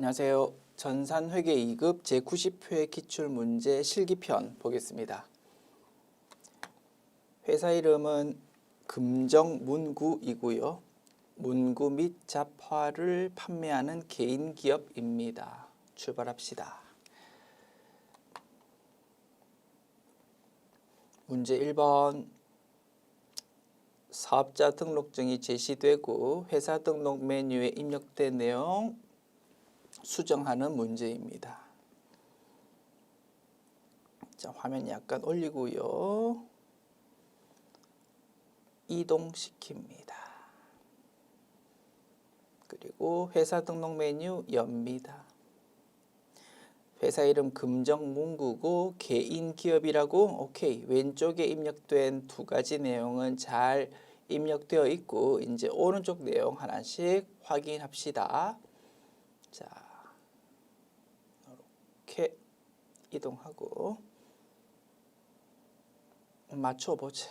안녕하세요. 전산회계 2급 제90회 기출문제 실기편 보겠습니다. 회사 이름은 금정문구이고요. 문구 및 잡화를 판매하는 개인 기업입니다. 출발합시다. 문제 1번. 사업자 등록증이 제시되고 회사 등록 메뉴에 입력된 내용 수정하는 문제입니다. 자, 화면 약간 올리고요. 이동시킵니다. 그리고 회사 등록 메뉴 엽니다. 회사 이름 금정문구고 개인 기업이라고 오케이. 왼쪽에 입력된 두 가지 내용은 잘 입력되어 있고 이제 오른쪽 내용 하나씩 확인합시다. 자, 이렇게 이동하고 맞춰보자.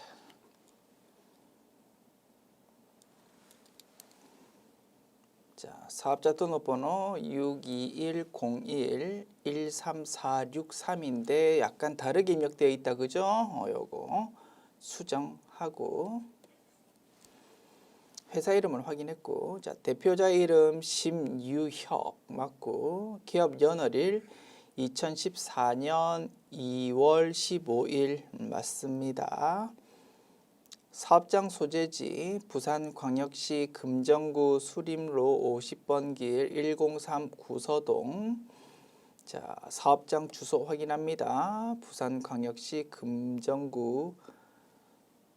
자, 사업자 등록번호 62101-13463인데 약간 다르게 입력되어 있다, 그죠? 요거 수정하고 회사 이름을 확인했고, 자, 대표자 이름 심유혁 맞고 기업 연월일 2014년 2월 15일 맞습니다. 사업장 소재지 부산광역시 금정구 수림로 50번 길 103 구서동. 자, 사업장 주소 확인합니다. 부산광역시 금정구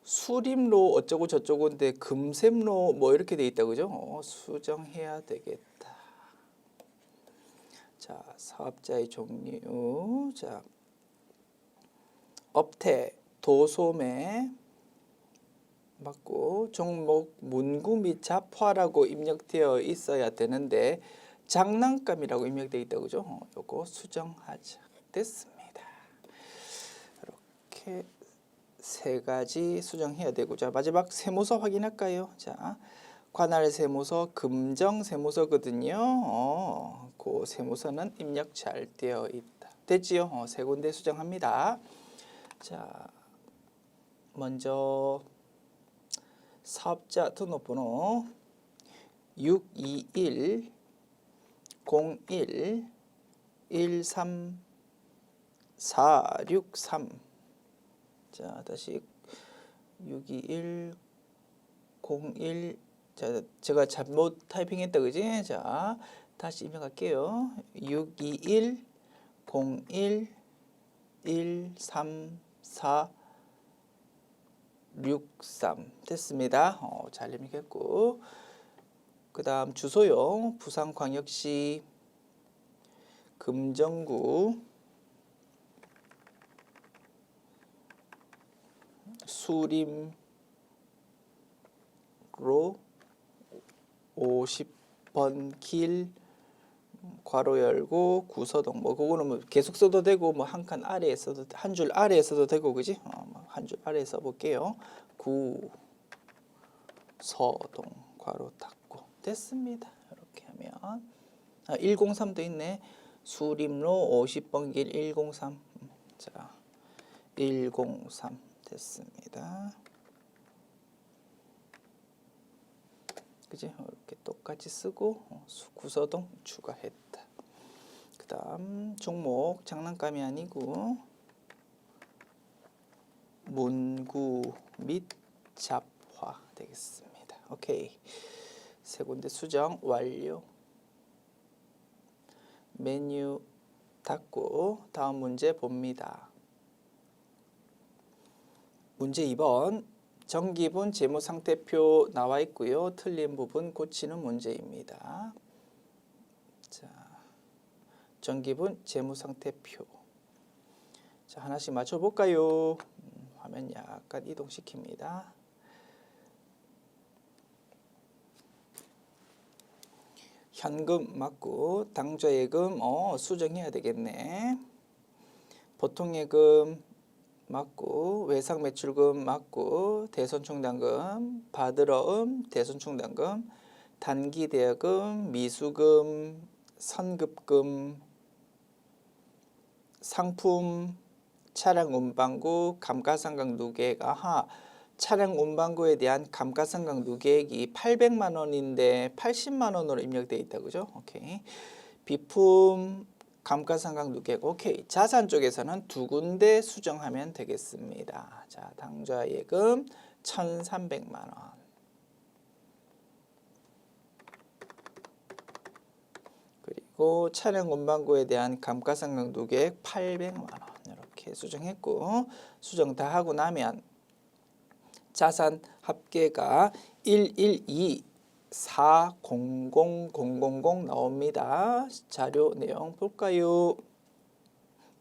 수림로 어쩌고 저쩌고인데 금샘로 뭐 이렇게 돼 있다, 그죠? 수정해야 되겠다. 자, 사업자의 종류. 자, 업태 도소매 맞고 종목 문구 및 잡화라고 입력되어 있어야 되는데 장난감이라고 입력되어 있다, 그죠? 요거 수정하자. 됐습니다. 이렇게 세 가지 수정해야 되고, 자, 마지막 세무서 확인할까요? 자, 관할 세무서 금정 세무서거든요. 그 세무서는 입력 잘 되어 있다. 됐지요? 세 군데 수정합니다. 자, 먼저 사업자 등록번호 621-01-13463. 자, 다시 621-01. 자, 제가 잘못 타이핑했다, 그지? 자, 다시 입력할게요. 621-01-13463 됐습니다. 잘 입력했고, 그 다음 주소요. 부산광역시 금정구 수림로 50번 길 괄호 열고 구서동. 뭐 그거는 뭐 계속 써도 되고 뭐 한 칸 아래에 써도 한 줄 아래에 써도 되고, 그지? 한 줄 아래에 써볼게요. 구서동 괄호 닫고. 됐습니다. 이렇게 하면 103도 있네. 수림로 50번 길 103. 자, 103 됐습니다. 그지? 이렇게 똑같이 쓰고 구서동 추가했다. 그 다음 종목 장난감이 아니고 문구 및 잡화 되겠습니다. 오케이. 세 군데 수정 완료. 메뉴 닫고 다음 문제 봅니다. 문제 2번. 정기분 재무상태표 나와 있고요. 틀린 부분 고치는 문제입니다. 자, 정기분 재무상태표. 자, 하나씩 맞춰볼까요? 화면 약간 이동시킵니다. 현금 맞고 당좌예금 수정해야 되겠네. 보통예금 맞고 외상매출금 맞고 대손충당금, 받으러음, 대손충당금, 단기대여금, 미수금, 선급금, 상품, 차량 운반구, 감가상각 누계액. 아하, 차량 운반구에 대한 감가상각 누계액이 800만 원인데 80만 원으로 입력되어 있다. 그죠? 오케이. 비품 감가상각 누계액. 오케이. 자산 쪽에서는 두 군데 수정하면 되겠습니다. 자, 당좌 예금 1,300만 원. 그리고 차량 운반구에 대한 감가상각 누계액 800만 원. 이렇게 수정했고, 수정 다 하고 나면 자산 합계가 112,400,000 나옵니다. 자료 내용 볼까요?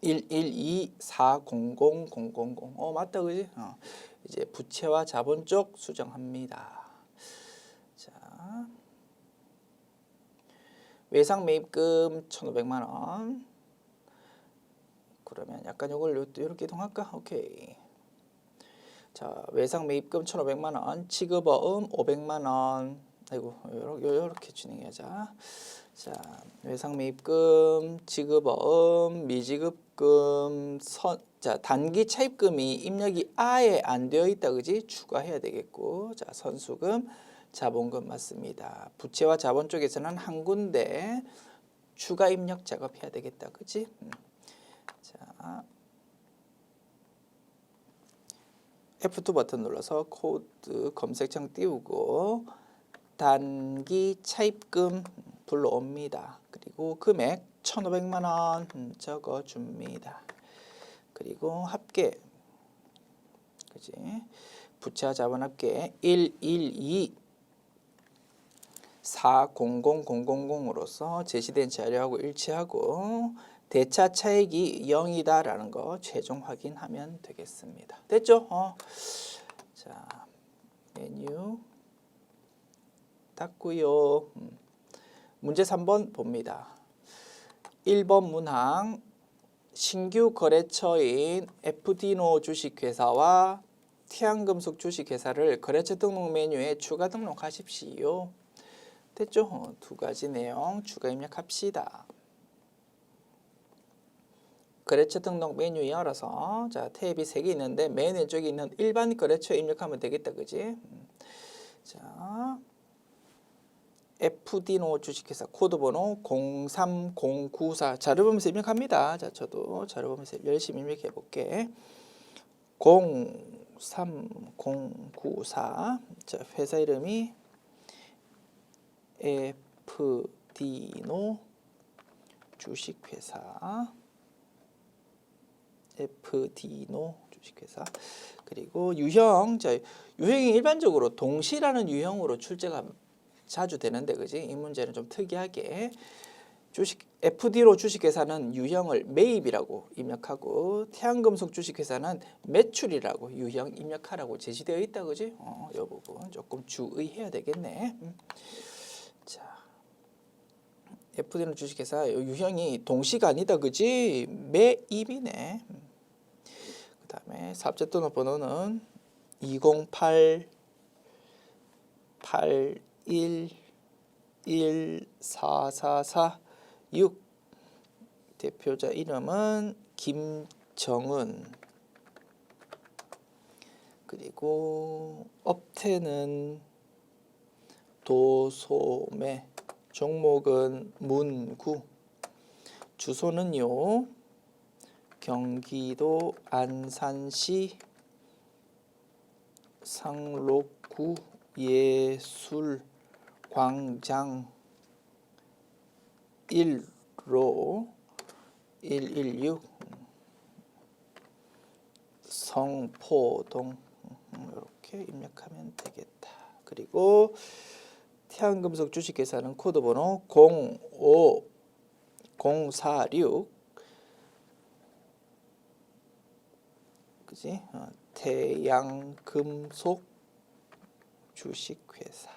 112,400,000. 맞다, 그지? 이제 부채와 자본 쪽 수정합니다. 자, 외상 매입금 1,500만 원. 그러면 약간 이걸 이렇게 이동할까? 오케이. 자, 외상 매입금 1,500만 원, 지급어음 500만 원. 아이고, 요렇게 진행하자. 자, 외상 매입금, 지급어음, 미지급금, 자, 단기 차입금이 입력이 아예 안 되어 있다, 그지? 추가해야 되겠고, 자, 선수금, 자본금 맞습니다. 부채와 자본 쪽에서는 한 군데 추가 입력 작업해야 되겠다, 그지? 자, F2 버튼 눌러서 코드 검색창 띄우고 단기 차입금 불러옵니다. 그리고 금액 1,500만 원 적어줍니다. 그리고 합계, 그지? 부채와 자본 합계 112,400,000으로서 제시된 자료하고 일치하고 대차 차익이 0이다라는 거 최종 확인하면 되겠습니다. 됐죠? 자, 메뉴 닫고요. 문제 3번 봅니다. 1번 문항 신규 거래처인 FD노 주식회사와 태양금속 주식회사를 거래처 등록 메뉴에 추가 등록하십시오. 됐죠? 두 가지 내용 추가 입력합시다. 거래처 등록 메뉴 열어서 자, 탭이 3개 있는데 맨 왼쪽에 있는 일반 거래처에 입력하면 되겠다. 그지? 자, FD노 주식회사 코드 번호 03094 자료 보면서 입력합니다. 자, 저도 자료 보면서 열심히 입력해 볼게. 03094. 자, 회사 이름이 FD노 주식회사. FD노 주식회사. 그리고 유형, 자, 유형이 일반적으로 동시라는 유형으로 출제가 자주 되는데, 그지? 이 문제는 좀 특이하게 FD로 주식회사는 유형을 매입이라고 입력하고 태양금속 주식회사는 매출이라고 유형 입력하라고 제시되어 있다, 그지? 이 부분 조금 주의해야 되겠네. 자, FD로 주식회사 유형이 동시가 아니다, 그지? 매입이네. 그 다음에 사업자 등록번호는 208 81 1444 6. 대표자 이름은 김정은. 그리고 업태는 도소매. 종목은 문구. 주소는요, 경기도 안산시 상록구 예술광장 1로 116 성포동. 이렇게 입력하면 되겠다. 그리고 태양금속 주식회사는 코드번호 05046. 그지? 태양금속 주식회사.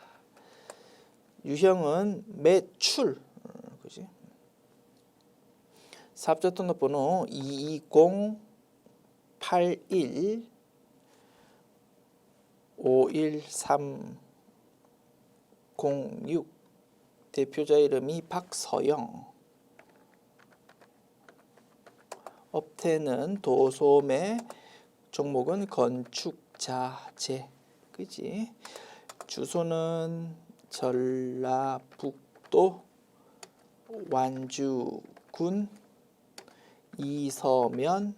유형은 매출. 그지? 사업자 등록번호 22081 51306. 대표자 이름이 박서영. 업태는 도소매. 종목은 건축자재. 그지? 주소는 전라북도 완주군 이서면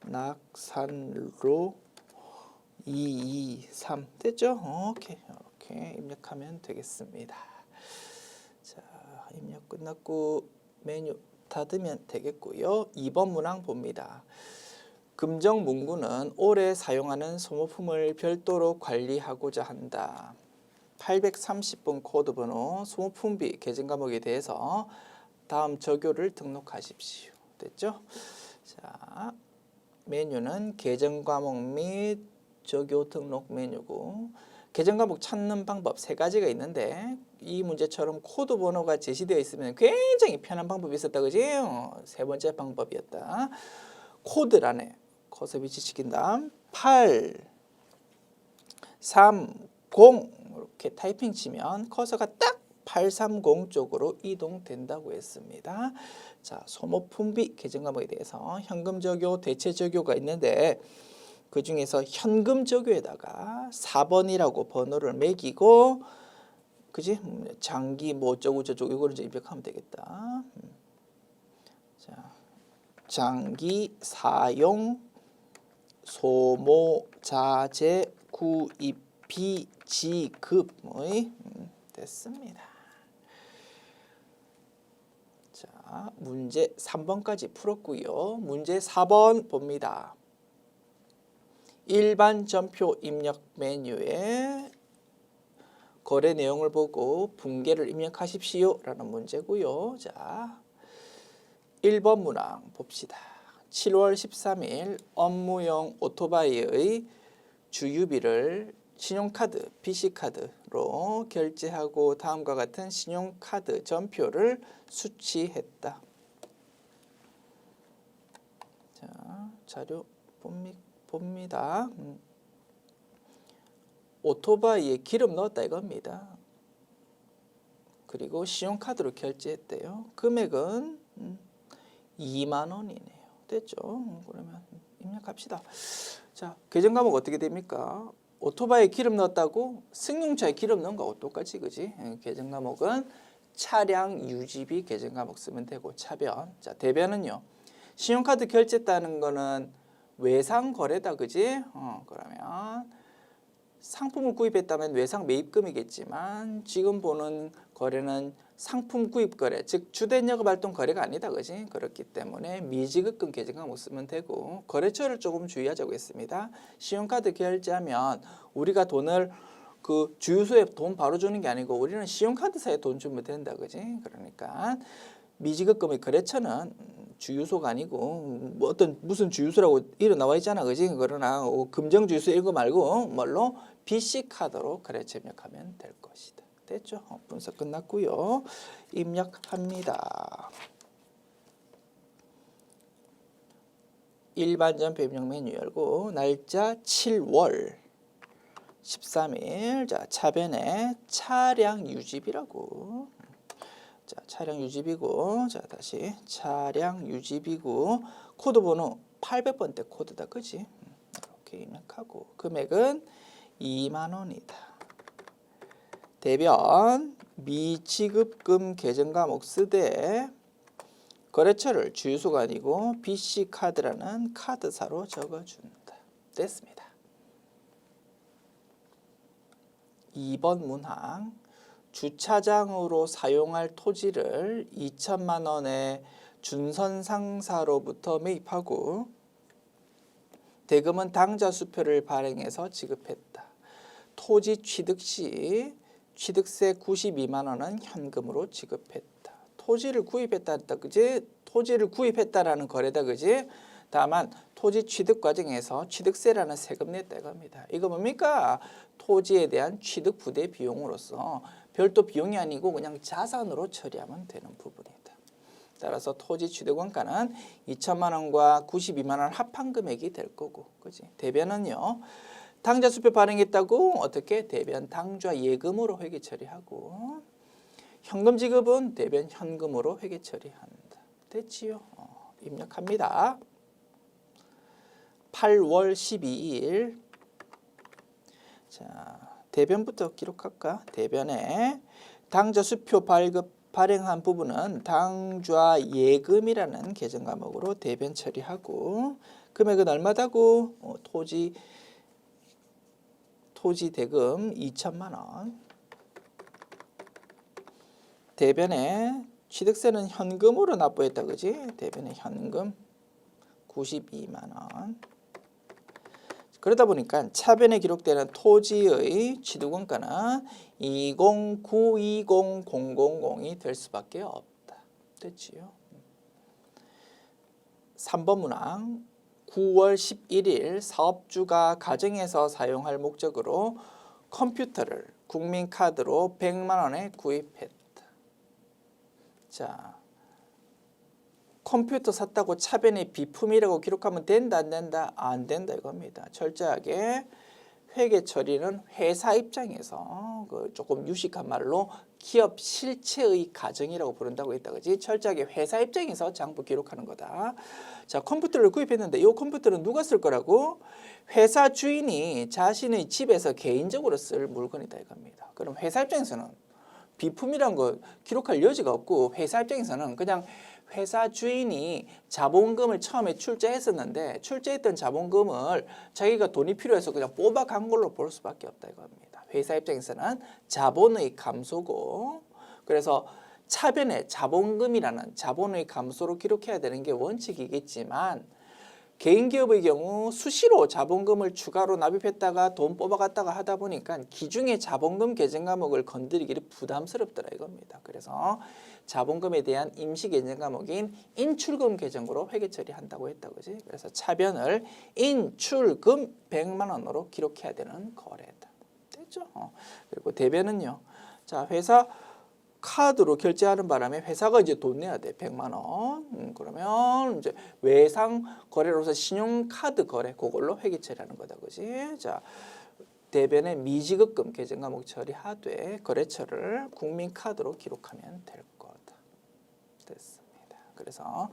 낙산로 223 됐죠? 오케이. 이렇게 입력하면 되겠습니다. 자, 입력 끝났고 메뉴 닫으면 되겠고요. 2번 문항 봅니다. 금정문구는 올해 사용하는 소모품을 별도로 관리하고자 한다. 830번 코드 번호 소모품비 계정 과목에 대해서 다음 적요를 등록하십시오. 됐죠? 자, 메뉴는 계정 과목 및 적요 등록 메뉴고, 계정 과목 찾는 방법 세 가지가 있는데 이 문제처럼 코드 번호가 제시되어 있으면 굉장히 편한 방법이 있었다. 그지? 세 번째 방법이었다. 코드란에 커서 위치시킨 다음 8, 3, 0 이렇게 타이핑 치면 커서가 딱 830 쪽으로 이동된다고 했습니다. 자, 소모품비 계정 과목에 대해서 현금 적요, 대체 적요가 있는데 그 중에서 현금 적요에다가 4번이라고 번호를 매기고, 그지? 장기 뭐 어쩌고 저쩌고 이거를 이제 입력하면 되겠다. 자, 장기 사용 소모자재 구입비 지급의 됐습니다. 자, 문제 3번까지 풀었고요. 문제 4번 봅니다. 일반 전표 입력 메뉴에 거래 내용을 보고 분계를 입력하십시오 라는 문제고요. 자, 1번 문항 봅시다. 7월 13일 업무용 오토바이의 주유비를 신용카드, BC카드로 결제하고 다음과 같은 신용카드 전표를 수취했다. 자, 자료 봅니다. 오토바이에 기름 넣었다 이겁니다. 그리고 신용카드로 결제했대요. 금액은 2만 원이네요. 됐죠? 그러면 입력합시다. 자, 계정 과목 어떻게 됩니까? 오토바이에 기름 넣었다고 승용차에 기름 넣은 거하고 똑같이, 그지? 계정 과목은 차량 유지비 계정 과목 쓰면 되고, 차변. 자, 대변은요. 신용카드 결제했다는 거는 외상 거래다, 그지? 그러면 상품을 구입했다면 외상 매입금이겠지만 지금 보는 거래는 상품 구입 거래, 즉 주된 영업 활동 거래가 아니다, 그지? 그렇기 때문에 미지급금 계정 과목 쓰면 되고, 거래처를 조금 주의하자고 했습니다. 신용카드 결제하면 우리가 돈을 그 주유소에 돈 바로 주는 게 아니고 우리는 신용카드사에 돈 주면 된다, 그지? 그러니까 미지급금의 거래처는 주유소가 아니고 뭐 어떤 무슨 주유소라고 이름 나와 있잖아, 그지? 그러나 금정 주유소 이거 말고 뭘로 BC 카드로 거래처 입력하면 될 것이다. 됐죠? 분석 끝났고요. 입력합니다. 일반 전표 입력 메뉴 열고 날짜 7월 13일. 자, 차변에 차량 유지비라고. 자, 차량 유지비고, 자, 다시 차량 유지비고, 코드 번호 800번대 코드다, 그지? 이렇게 입력하고, 금액은 2만 원이다. 대변 미지급금 계정 과목 쓰되 거래처를 주유소가 아니고 BC카드라는 카드사로 적어준다. 됐습니다. 2번 문항. 주차장으로 사용할 토지를 2천만 원의 준선상사로부터 매입하고 대금은 당좌 수표를 발행해서 지급했다. 토지 취득 시 취득세 92만 원은 현금으로 지급했다. 토지를 구입했다, 그지? 토지를 구입했다라는 거래다, 그지? 다만 토지 취득 과정에서 취득세라는 세금 냈다 이겁니다. 이거 뭡니까? 토지에 대한 취득 부대 비용으로서 별도 비용이 아니고 그냥 자산으로 처리하면 되는 부분이다. 따라서 토지 취득 원가는 2천만 원과 92만 원 합한 금액이 될 거고, 그지? 대변은요. 당좌 수표 발행했다고 어떻게 대변 당좌 예금으로 회계 처리하고 현금 지급은 대변 현금으로 회계 처리한다. 됐지요? 입력합니다. 8월 12일. 자, 대변부터 기록할까? 대변에 당좌 수표 발행한 부분은 당좌 예금이라는 계정 과목으로 대변 처리하고 금액은 얼마다고? 토지 대금 2천만 원. 대변에 취득세는 현금으로 납부했다, 그지? 대변에 현금 92만 원. 그러다 보니까 차변에 기록되는 토지의 취득원가는 2092000이 될 수밖에 없다. 됐지요? 3번 문항 9월 11일 사업주가 가정에서 사용할 목적으로 컴퓨터를 국민카드로 100만 원에 구입했다. 자, 컴퓨터 샀다고 차변에 비품이라고 기록하면 된다 안 된다? 안 된다 이겁니다. 철저하게 회계 처리는 회사 입장에서 조금 유식한 말로 기업 실체의 가정이라고 부른다고 했다, 그지? 철저하게 회사 입장에서 장부 기록하는 거다. 자, 컴퓨터를 구입했는데 이 컴퓨터는 누가 쓸 거라고? 회사 주인이 자신의 집에서 개인적으로 쓸 물건이다 이겁니다. 그럼 회사 입장에서는 비품이란 거 기록할 여지가 없고 회사 입장에서는 그냥 회사 주인이 자본금을 처음에 출자했었는데 출자했던 자본금을 자기가 돈이 필요해서 그냥 뽑아간 걸로 볼 수밖에 없다 이겁니다. 회사 입장에서는 자본의 감소고 그래서 차변에 자본금이라는 자본의 감소로 기록해야 되는 게 원칙이겠지만 개인기업의 경우 수시로 자본금을 추가로 납입했다가 돈 뽑아갔다가 하다 보니까 기중의 자본금 계정 과목을 건드리기를 부담스럽더라 이겁니다. 그래서 자본금에 대한 임시 계정 과목인 인출금 계정으로 회계 처리한다고 했다, 그지? 그래서 차변을 인출금 100만 원으로 기록해야 되는 거래다. 됐죠? 그리고 대변은요. 자, 회사 카드로 결제하는 바람에 회사가 이제 돈 내야 돼. 100만 원. 그러면 이제 외상 거래로서 신용카드 거래 그걸로 회계 처리하는 거다. 그지? 자, 대변에 미지급금 계정 과목 처리하되 거래처를 국민카드로 기록하면 될 거다. 됐습니다. 그래서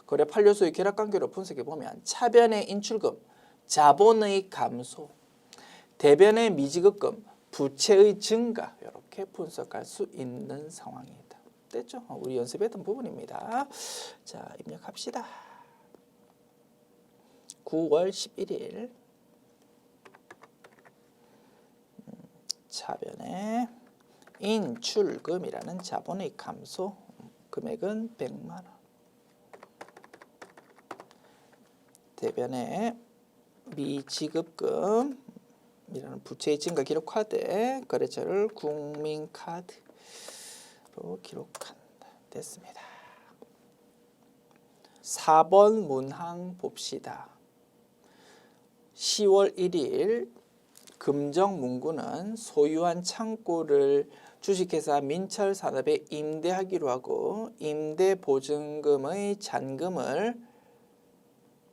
거래 판료수의 결합관계로 분석해 보면 차변의 인출금, 자본의 감소, 대변의 미지급금, 부채의 증가 이렇게 분석할 수 있는 상황이다. 됐죠? 우리 연습했던 부분입니다. 자, 입력합시다. 9월 11일 차변에 인출금이라는 자본의 감소 금액은 100만 원. 대변에 미지급금 이라는 부채의 증가 기록하되 거래처를 국민카드로 기록한다. 됐습니다. 4번 문항 봅시다. 10월 1일 금정문구는 소유한 창고를 주식회사 민철산업에 임대하기로 하고 임대보증금의 잔금을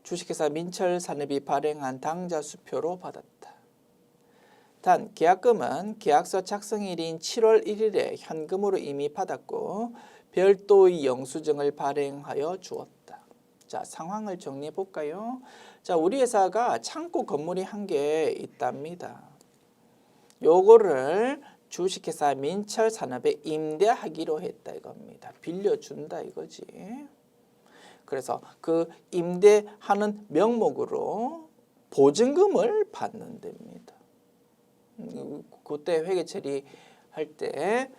주식회사 민철산업이 발행한 당좌수표로 받았다. 단 계약금은 계약서 작성일인 7월 1일에 현금으로 이미 받았고 별도의 영수증을 발행하여 주었다. 자, 상황을 정리해 볼까요? 자, 우리 회사가 창고 건물이 한 개 있답니다. 요거를 주식회사 민철산업에 임대하기로 했다 이겁니다. 빌려준다 이거지. 그래서 그 임대하는 명목으로 보증금을 받는 됩니다. 그때 회계 처리할 때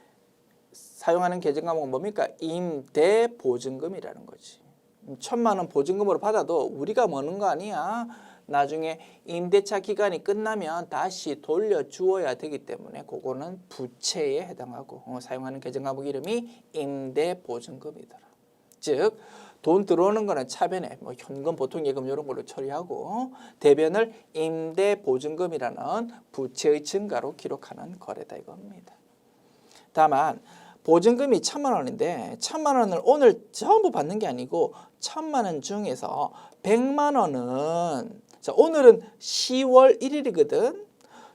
사용하는 계정 과목은 뭡니까? 임대 보증금이라는 거지. 1,000만 원 보증금으로 받아도 우리가 먹는 거 아니야. 나중에 임대차 기간이 끝나면 다시 돌려주어야 되기 때문에 그거는 부채에 해당하고 사용하는 계정 과목 이름이 임대 보증금이더라. 즉 돈 들어오는 거는 차변에 현금, 보통 예금 이런 걸로 처리하고 대변을 임대 보증금이라는 부채의 증가로 기록하는 거래다 이겁니다. 다만 보증금이 1,000만 원인데 1,000만 원을 오늘 전부 받는 게 아니고 1,000만 원 중에서 100만 원은 자, 오늘은 10월 1일이거든.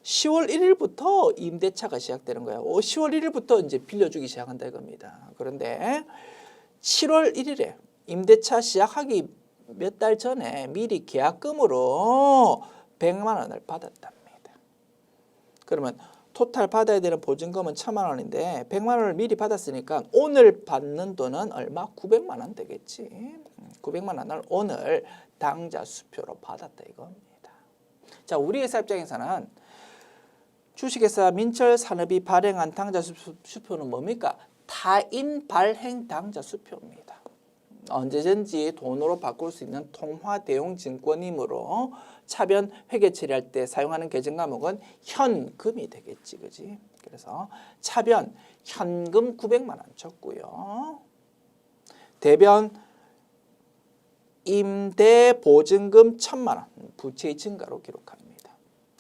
10월 1일부터 임대차가 시작되는 거야. 10월 1일부터 이제 빌려주기 시작한다 이겁니다. 그런데 7월 1일에 임대차 시작하기 몇 달 전에 미리 계약금으로 100만 원을 받았답니다. 그러면 토탈 받아야 되는 보증금은 1000만 원인데 100만 원을 미리 받았으니까 오늘 받는 돈은 얼마? 900만 원 되겠지. 900만 원을 오늘 당좌 수표로 받았다 이겁니다. 자, 우리 회사 입장에서는 주식회사 민철산업이 발행한 당좌 수표는 뭡니까? 타인 발행 당좌 수표입니다. 언제든지 돈으로 바꿀 수 있는 통화 대용 증권이므로 차변 회계 처리할 때 사용하는 계정 과목은 현금이 되겠지, 그지? 그래서 차변 현금 900만 원 쳤고요. 대변 임대 보증금 1000만 원 부채의 증가로 기록합니다.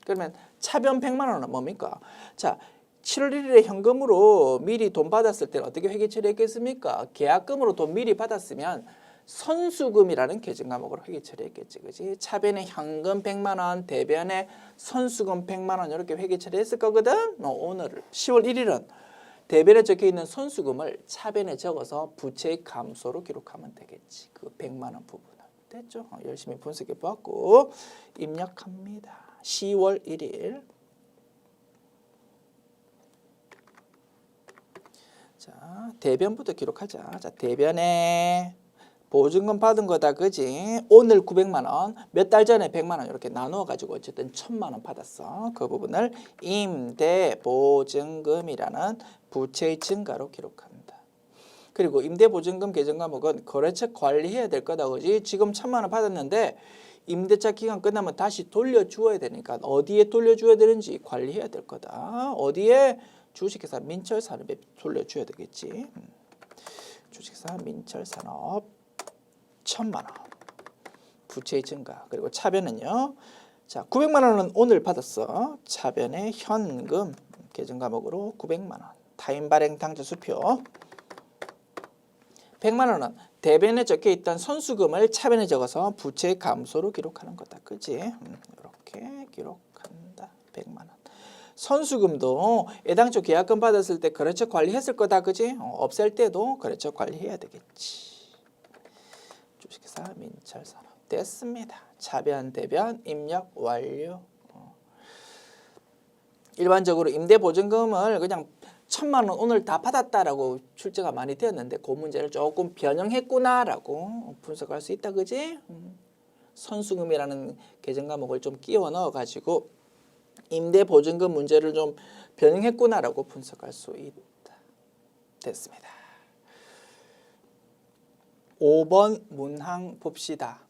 그러면 차변 100만 원은 뭡니까? 자, 7월 1일에 현금으로 미리 돈 받았을 때는 어떻게 회계 처리했겠습니까? 계약금으로 돈 미리 받았으면 선수금이라는 계정 과목으로 회계 처리했겠지, 그지? 차변에 현금 100만 원, 대변에 선수금 100만 원 이렇게 회계 처리했을 거거든. 오늘 10월 1일은 대변에 적혀 있는 선수금을 차변에 적어서 부채의 감소로 기록하면 되겠지. 그 100만 원 부분은 됐죠? 열심히 분석해 보았고 입력합니다. 10월 1일. 자, 대변부터 기록하자. 자, 대변에 보증금 받은 거다, 그지? 오늘 900만 원, 몇 달 전에 100만 원 이렇게 나누어 가지고 어쨌든 1000만 원 받았어. 그 부분을 임대 보증금이라는 부채의 증가로 기록한다. 그리고 임대 보증금 계정 과목은 거래처 관리해야 될 거다, 그지? 지금 1000만 원 받았는데 임대차 기간 끝나면 다시 돌려주어야 되니까 어디에 돌려줘야 되는지 관리해야 될 거다. 어디에? 주식회사 민철산업에 돌려줘야 되겠지. 주식회사 민철산업 1000만 원 부채의 증가. 그리고 차변은요. 자, 900만 원은 오늘 받았어. 차변의 현금 계정 과목으로 900만 원. 타인 발행 당좌 수표. 100만 원은 대변에 적혀 있던 선수금을 차변에 적어서 부채의 감소로 기록하는 거다. 그지? 이렇게 기록한다. 100만 원. 선수금도 애당초 계약금 받았을 때 거래처 관리했을 거다, 그지? 없앨 때도 거래처 관리해야 되겠지. 주식회사 민철산업 됐습니다. 차변 대변 입력 완료. 일반적으로 임대보증금을 그냥 1000만 원 오늘 다 받았다라고 출제가 많이 되었는데 그 문제를 조금 변형했구나라고 분석할 수 있다, 그지? 선수금이라는 계정 과목을 좀 끼워 넣어가지고 임대보증금 문제를 좀 변형했구나라고 분석할 수 있다. 됐습니다. 5번 문항 봅시다.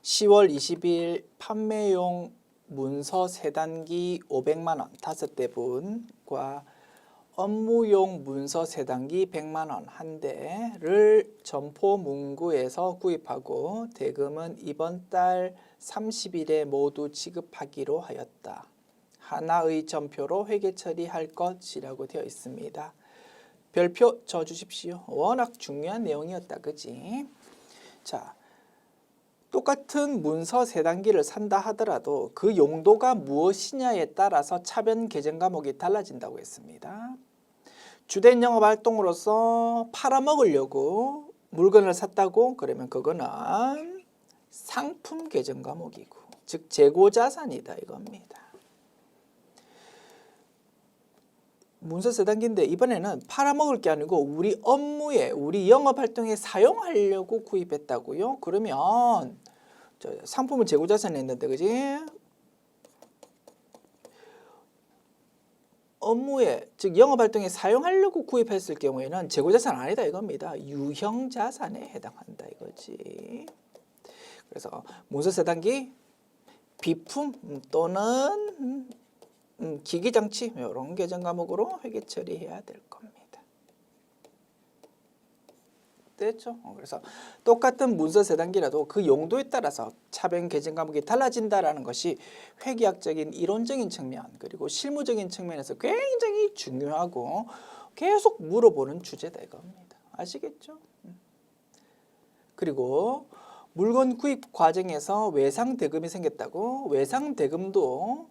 10월 20일 판매용 문서 3단기 500만 원 5대 분과 업무용 문서 3단기 100만 원 1대를 점포 문구에서 구입하고 대금은 이번 달 30일에 모두 지급하기로 하였다. 하나의 점표로 회계 처리할 것이라고 되어 있습니다. 별표 쳐주십시오. 워낙 중요한 내용이었다, 그지? 자, 똑같은 문서 3단기를 산다 하더라도 그 용도가 무엇이냐에 따라서 차변 계정 과목이 달라진다고 했습니다. 주된 영업 활동으로서 팔아먹으려고 물건을 샀다고 그러면 그거는 상품 계정 과목이고 즉 재고자산이다 이겁니다. 문서 3단계인데 이번에는 팔아먹을 게 아니고 우리 업무에 우리 영업 활동에 사용하려고 구입했다고요? 그러면 상품은 재고자산에 있는데 그지? 업무에 즉 영업 활동에 사용하려고 구입했을 경우에는 재고자산 아니다 이겁니다. 유형자산에 해당한다 이거지. 그래서 문서 3단계 비품 또는 기기장치 이런 계정 과목으로 회계 처리해야 될 겁니다. 됐죠? 그래서 똑같은 문서 3단계라도 그 용도에 따라서 차변 계정 과목이 달라진다라는 것이 회계학적인 이론적인 측면 그리고 실무적인 측면에서 굉장히 중요하고 계속 물어보는 주제다 이겁니다. 아시겠죠? 그리고 물건 구입 과정에서 외상 대금이 생겼다고. 외상 대금도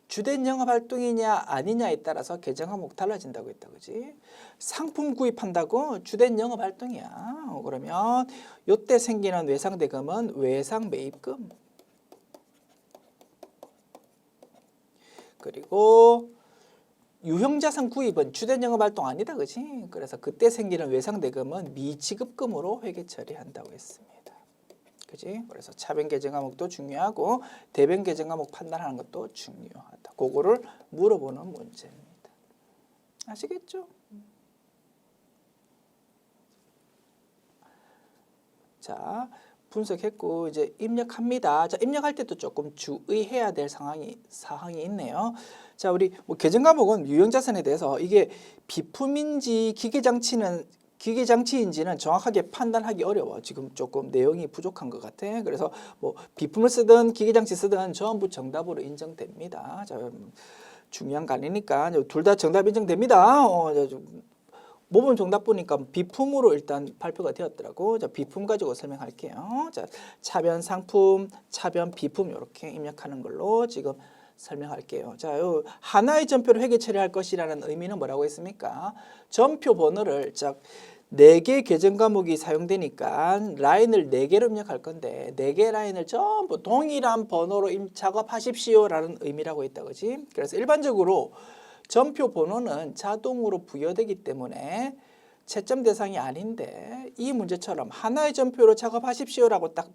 주된 영업 활동이냐 아니냐에 따라서 계정 항목 달라진다고 했다. 그지? 상품 구입한다고 주된 영업 활동이야. 그러면 요때 생기는 외상 대금은 외상 매입금. 그리고 유형자산 구입은 주된 영업 활동 아니다. 그지? 그래서 그때 생기는 외상 대금은 미지급금으로 회계 처리한다고 했습니다. 그지? 그래서 차변 계정 과목도 중요하고 대변 계정 과목 판단하는 것도 중요하다. 그거를 물어보는 문제입니다. 아시겠죠? 자, 분석했고 이제 입력합니다. 자, 입력할 때도 조금 주의해야 될 사항이 있네요. 자, 우리 계정 과목은 유형자산에 대해서 이게 비품인지 기계장치인지는 정확하게 판단하기 어려워. 지금 조금 내용이 부족한 것 같아. 그래서 뭐 비품을 쓰든 기계장치 쓰든 전부 정답으로 인정됩니다. 자, 중요한 거 아니니까 둘 다 정답 인정됩니다. 모범 정답 보니까 비품으로 일단 발표가 되었더라고. 자, 비품 가지고 설명할게요. 자, 차변 상품, 차변 비품 이렇게 입력하는 걸로 지금 설명할게요. 자, 요 하나의 전표를 회계 처리할 것이라는 의미는 뭐라고 했습니까? 전표 번호를 4개 계정 과목이 사용되니까 라인을 4개로 입력할 건데 4개 라인을 전부 동일한 번호로 작업하십시오라는 의미라고 했다. 그지? 그래서 일반적으로 전표 번호는 자동으로 부여되기 때문에 채점 대상이 아닌데 이 문제처럼 하나의 전표로 작업하십시오라고 딱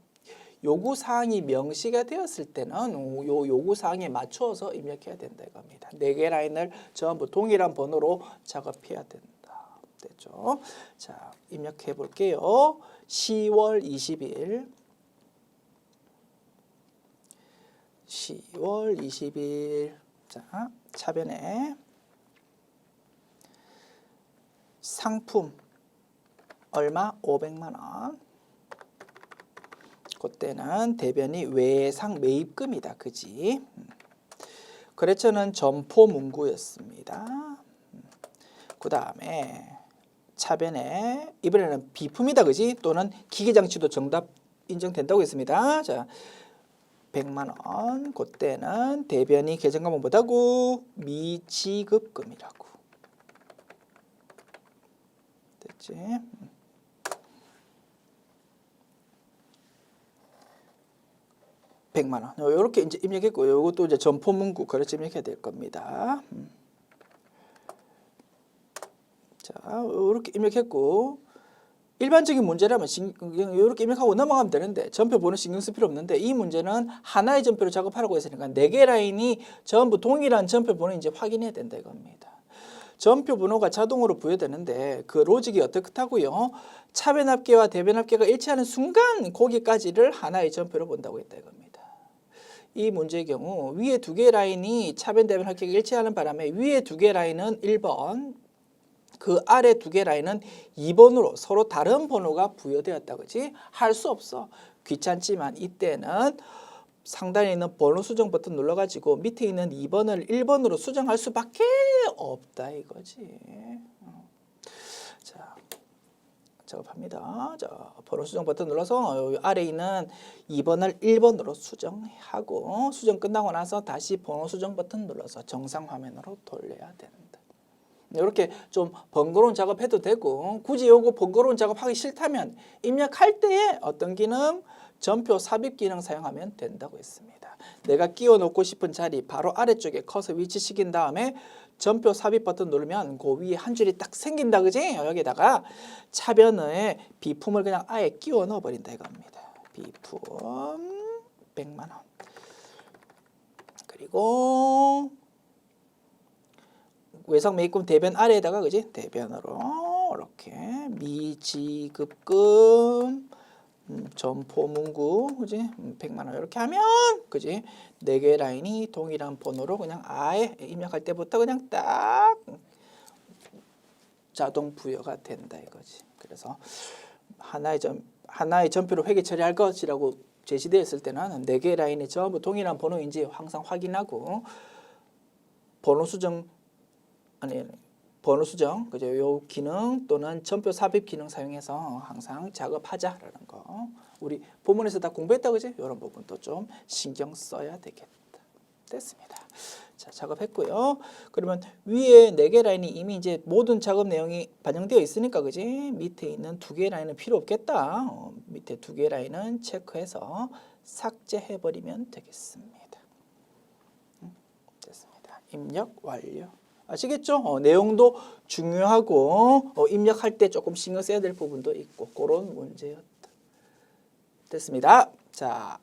요구사항이 명시가 되었을 때는 요 요구사항에 맞춰서 입력해야 된다 이겁니다. 4개 라인을 전부 동일한 번호로 작업해야 된다. 됐죠? 자, 입력해 볼게요. 10월 20일 10월 20일 자, 차변에 상품 얼마? 500만 원. 그때는 대변이 외상 매입금이다. 그지? 거래처는 점포 문구였습니다. 그 다음에 차변에 이번에는 비품이다. 그지? 또는 기계장치도 정답 인정된다고 했습니다. 자, 100만 원. 그때는 대변이 계정 과목 뭐다고? 미지급금이라고. 됐지? 100만 원. 이렇게 이제 입력했고, 이것도 이제 점포 문구 거래처 입력해야 될 겁니다. 자, 이렇게 입력했고, 일반적인 문제라면 이렇게 입력하고 넘어가면 되는데 전표 번호 신경 쓸 필요 없는데 이 문제는 하나의 전표로 작업하라고 했으니까 4개 라인이 전부 동일한 전표 번호 이제 확인해야 된다 이겁니다. 전표 번호가 자동으로 부여되는데 그 로직이 어떻다고요? 차변 합계와 대변 합계가 일치하는 순간 거기까지를 하나의 전표로 본다고 했다 이겁니다. 이 문제의 경우 위에 2개 라인이 차변 대변 합계가 일치하는 바람에 위에 2개 라인은 1번, 그 아래 2개 라인은 2번으로 서로 다른 번호가 부여되었다. 그지? 할 수 없어. 귀찮지만 이때는 상단에 있는 번호 수정 버튼 눌러가지고 밑에 있는 2번을 1번으로 수정할 수밖에 없다 이거지. 자, 작업합니다. 자, 번호 수정 버튼 눌러서 아래 있는 2번을 1번으로 수정하고 수정 끝나고 나서 다시 번호 수정 버튼 눌러서 정상 화면으로 돌려야 된다. 이렇게 좀 번거로운 작업해도 되고 굳이 요거 번거로운 작업하기 싫다면 입력할 때에 어떤 기능? 전표 삽입 기능 사용하면 된다고 했습니다. 내가 끼워 놓고 싶은 자리 바로 아래쪽에 커서 위치시킨 다음에 전표 삽입 버튼 누르면 그 위에 한 줄이 딱 생긴다. 그지? 여기다가 차변에 비품을 그냥 아예 끼워 넣어 버린다 이겁니다. 비품 100만 원. 그리고 외상 매입금 대변 아래에다가 그지? 대변으로 이렇게 미지급금 점포 문구 그지? 100만 원 이렇게 하면 그지? 4개 라인이 동일한 번호로 그냥 아예 입력할 때부터 그냥 딱 자동 부여가 된다 이거지. 그래서 하나의 전표로 회계 처리할 것이라고 제시되었을 때는 4개 라인이 전부 동일한 번호인지 항상 확인하고 번호 수정 번호 수정, 그죠? 요 기능 또는 전표 삽입 기능 사용해서 항상 작업하자라는 거. 우리 본문에서 다 공부했다, 그지? 이런 부분도 좀 신경 써야 되겠다. 됐습니다. 자, 작업했고요. 그러면 위에 4개 라인이 이미 이제 모든 작업 내용이 반영되어 있으니까, 그지? 밑에 있는 2개 라인은 필요 없겠다. 밑에 2개 라인은 체크해서 삭제해버리면 되겠습니다. 됐습니다. 입력 완료. 아시겠죠? 내용도 중요하고 입력할 때 조금 신경 써야 될 부분도 있고 그런 문제였다. 됐습니다. 자,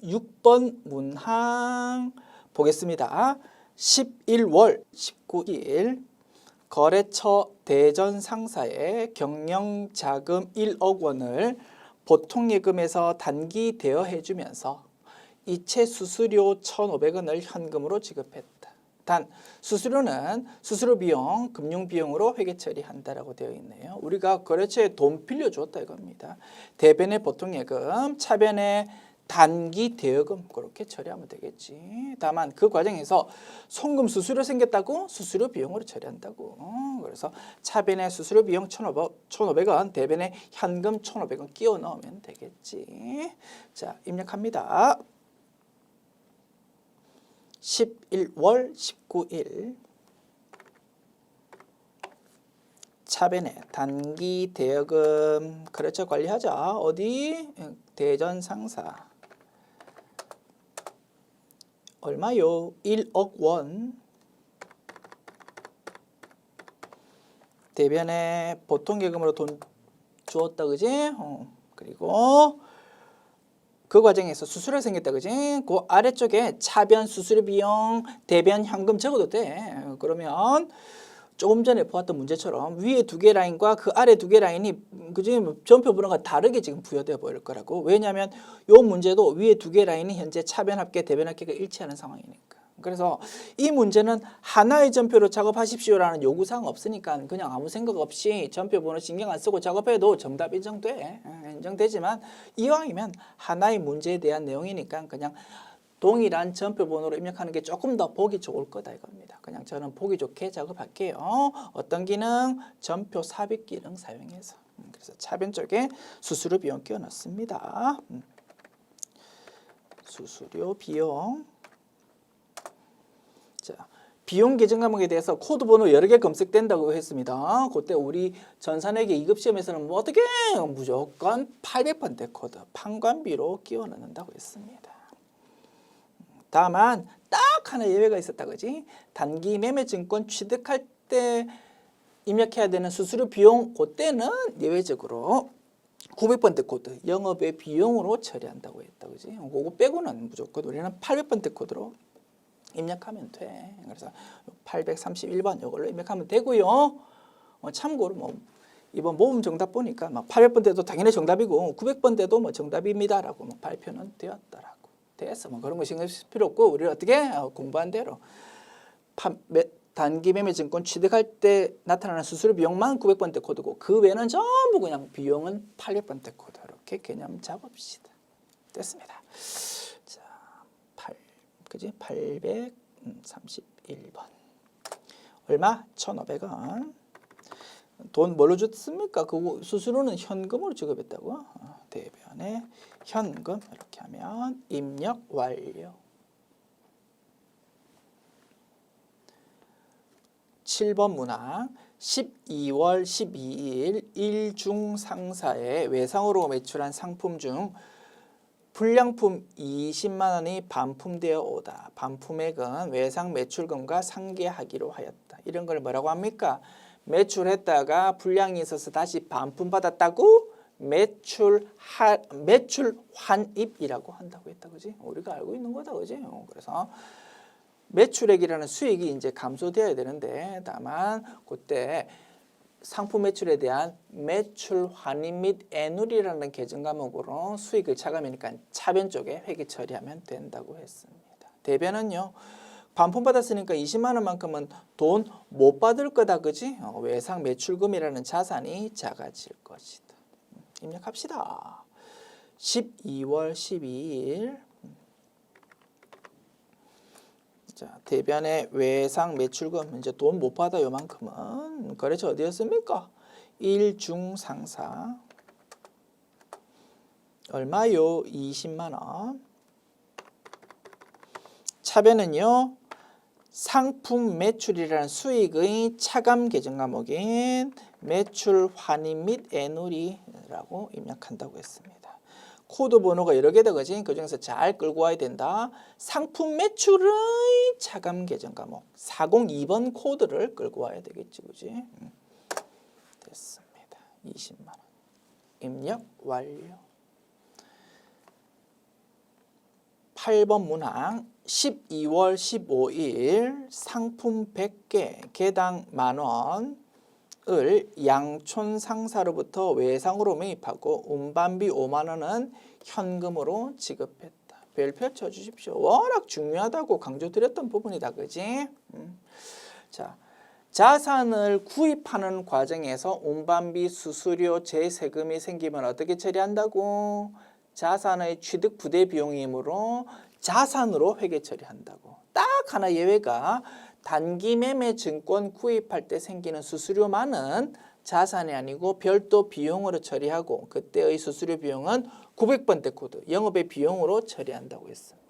6번 문항 보겠습니다. 11월 19일 거래처 대전 상사에 경영자금 1억 원을 보통예금에서 단기 대여해주면서 이체 수수료 1,500원을 현금으로 지급했다. 단 수수료는 수수료 비용, 금융 비용으로 회계 처리한다라고 되어 있네요. 우리가 거래처에 돈 빌려줬다 이겁니다. 대변의 보통예금, 차변의 단기 대여금 그렇게 처리하면 되겠지. 다만 그 과정에서 송금 수수료 생겼다고 수수료 비용으로 처리한다고. 그래서 차변의 수수료 비용 1,500원, 대변의 현금 1,500원 끼워 넣으면 되겠지. 자, 입력합니다. 11월 19일 차변의 단기 대여금 거래처 관리하자. 어디? 대전 상사. 얼마요? 1억 원. 대변에 보통예금으로 돈 주었다, 그지? 그리고 그 과정에서 수수료 생겼다, 그지? 그 아래쪽에 차변 수수료 비용, 대변 현금 적어도 돼. 그러면 조금 전에 보았던 문제처럼 위에 2개 라인과 그 아래 2개 라인이 그지 전표 번호가 다르게 지금 부여되어 보일 거라고. 왜냐하면 요 문제도 위에 2개 라인이 현재 차변 합계, 대변 합계가 일치하는 상황이니까. 그래서 이 문제는 하나의 전표로 작업하십시오라는 요구사항 없으니까 그냥 아무 생각 없이 전표 번호 신경 안 쓰고 작업해도 정답 인정돼. 인정되지만 이왕이면 하나의 문제에 대한 내용이니까 그냥 동일한 전표 번호로 입력하는 게 조금 더 보기 좋을 거다 이겁니다. 그냥 저는 보기 좋게 작업할게요. 어떤 기능? 전표 삽입 기능 사용해서. 그래서 차변 쪽에 수수료 비용 끼워 넣습니다. 수수료 비용. 자, 비용 계정 과목에 대해서 코드 번호 여러 개 검색된다고 했습니다. 그때 우리 전산회계 2급 시험에서는 뭐 어떻게 무조건 800번대 코드 판관비로 끼워 넣는다고 했습니다. 다만 딱 하나 예외가 있었다, 그지? 단기 매매 증권 취득할 때 입력해야 되는 수수료 비용 그때는 예외적으로 900번대 코드 영업의 비용으로 처리한다고 했다, 그지? 그거 빼고는 무조건 우리는 800번대 코드로 입력하면 돼. 그래서 831번 이걸로 입력하면 되고요. 참고로 뭐 이번 모범 정답 보니까 막 800번대도 당연히 정답이고 900번대도 뭐 정답입니다라고 뭐 발표는 되었더라고. 됐어. 뭐 그런 거 신경 쓸 필요 없고 우리는 어떻게 공부한 대로 단기 매매 증권 취득할 때 나타나는 수수료 비용만 900번대 코드고 그 외에는 전부 그냥 비용은 800번대 코드 이렇게 개념 잡읍시다. 됐습니다. 자, 831번 얼마? 1,500원. 돈 뭘로 줬습니까? 그 수수료는 현금으로 지급했다고. 대변에 현금 이렇게 하면 입력 완료. 7번 문항 12월 12일 일중 상사에 외상으로 매출한 상품 중 불량품 20만 원이 반품되어 오다. 반품액은 외상 매출금과 상계하기로 하였다. 이런 걸 뭐라고 합니까? 매출했다가 불량이 있어서 다시 반품받았다고 매출 환입이라고 한다고 했다, 그지? 우리가 알고 있는 거다, 그지? 그래서 매출액이라는 수익이 이제 감소되어야 되는데 다만 그때 상품 매출에 대한 매출 환입 및 애누리라는 계정 과목으로 수익을 차감하니까 차변 쪽에 회계 처리하면 된다고 했습니다. 대변은요. 반품받았으니까 20만 원만큼은 돈 못 받을 거다, 그지? 외상 매출금이라는 자산이 작아질 것이다. 입력합시다. 12월 12일 자, 대변의 외상 매출금 이제 돈 못 받아 요만큼은 거래처 어디였습니까? 일중상사 얼마요? 20만 원. 차변은요. 상품 매출이라는 수익의 차감 계정 과목인 매출 환입 및 애누리라고 입력한다고 했습니다. 코드 번호가 여러 개다 그지? 그중에서 잘 끌고 와야 된다. 상품 매출의 차감 계정 과목 402번 코드를 끌고 와야 되겠지 그지? 됐습니다. 20만 원. 입력 완료. 8번 문항 12월 15일 상품 100개 개당 만원을 양촌 상사로부터 외상으로 매입하고 운반비 5만 원은 현금으로 지급했다. 별표 쳐주십시오. 워낙 중요하다고 강조드렸던 부분이다. 그지? 자, 자산을 구입하는 과정에서 운반비, 수수료, 재세금이 생기면 어떻게 처리한다고? 자산의 취득 부대 비용이므로 자산으로 회계 처리한다고. 딱 하나 예외가 단기 매매 증권 구입할 때 생기는 수수료만은 자산이 아니고 별도 비용으로 처리하고 그때의 수수료 비용은 900번대 코드 영업의 비용으로 처리한다고 했습니다.